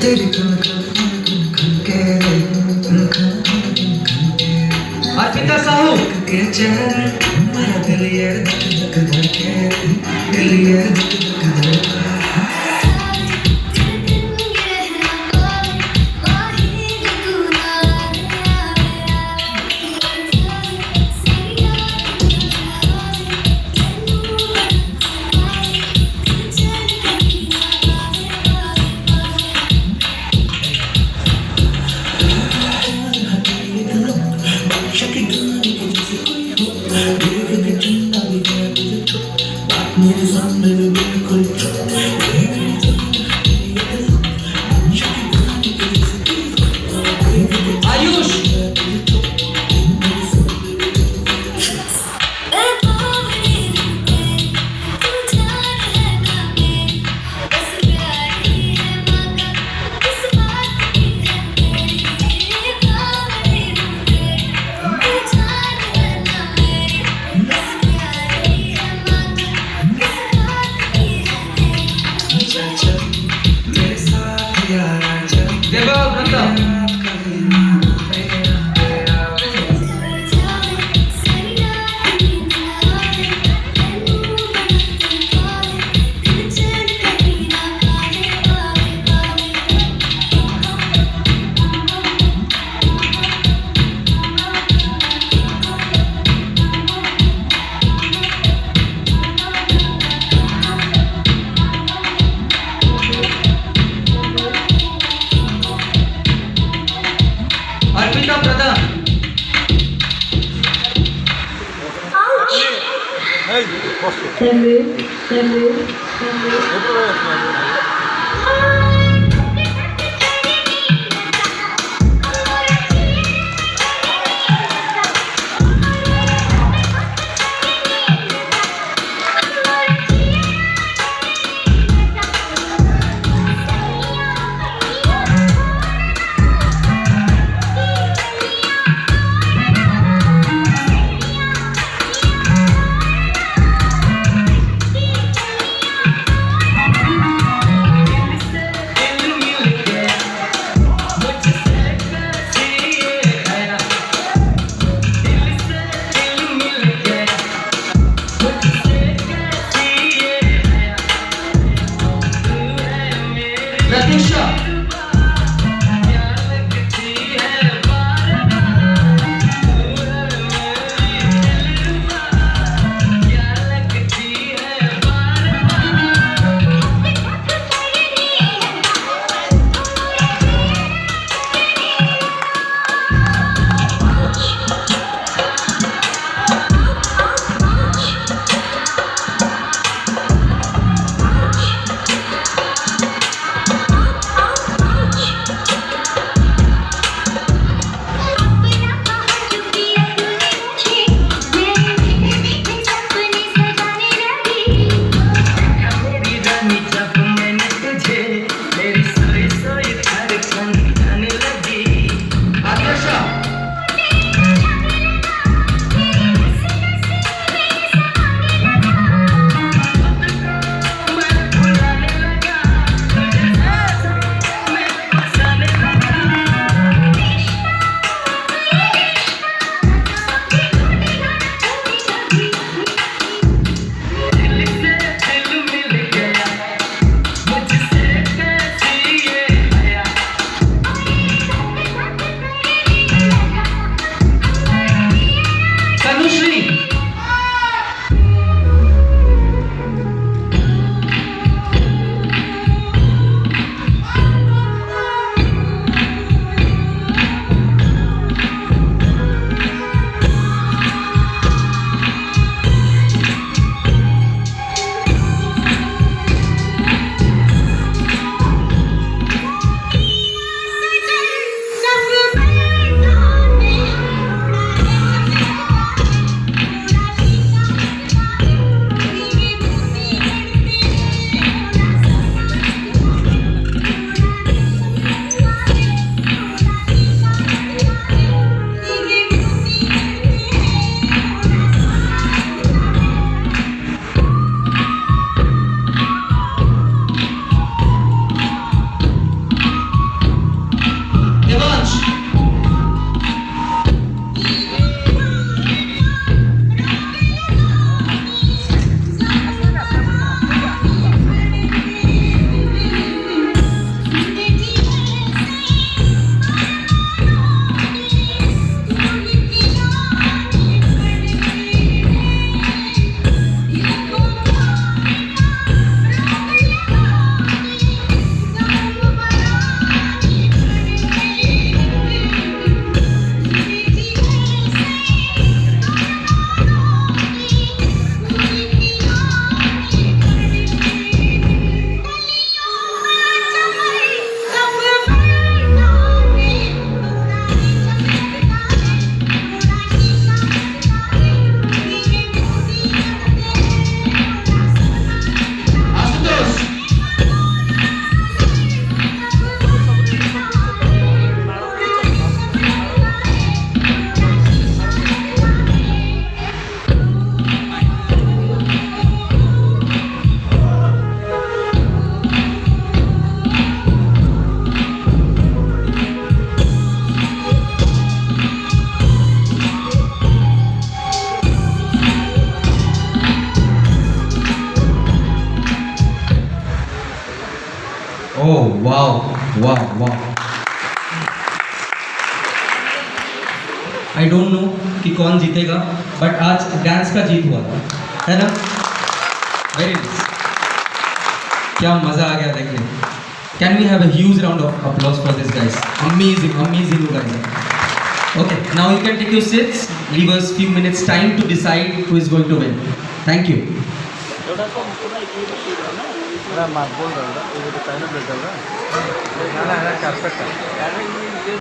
तेरी खन खन खन खन के खन खन खन के अर्पिता साहू के चेहरे मेरा दिल ये धक धक धड़के दिल ये धक धक धड़के मेरे सामने बिल्कुल आयुष मेरे साथ यार चल देवा Vrinda Arpita Pradhan wow wow wow. I don't know कि कौन जीतेगा, बट आज डांस का जीत हुआ है ना. Very nice. क्या मजा आ गया देखने. Can we have a huge round of applause for this guys. Amazing amazing guys. Okay, now you can take your seats. Leave us few minutes time to decide who is going to win. Thank you. Mark बोल रहा है, ये तो पहले बोल रहा है, ना ना ना कर सकता है.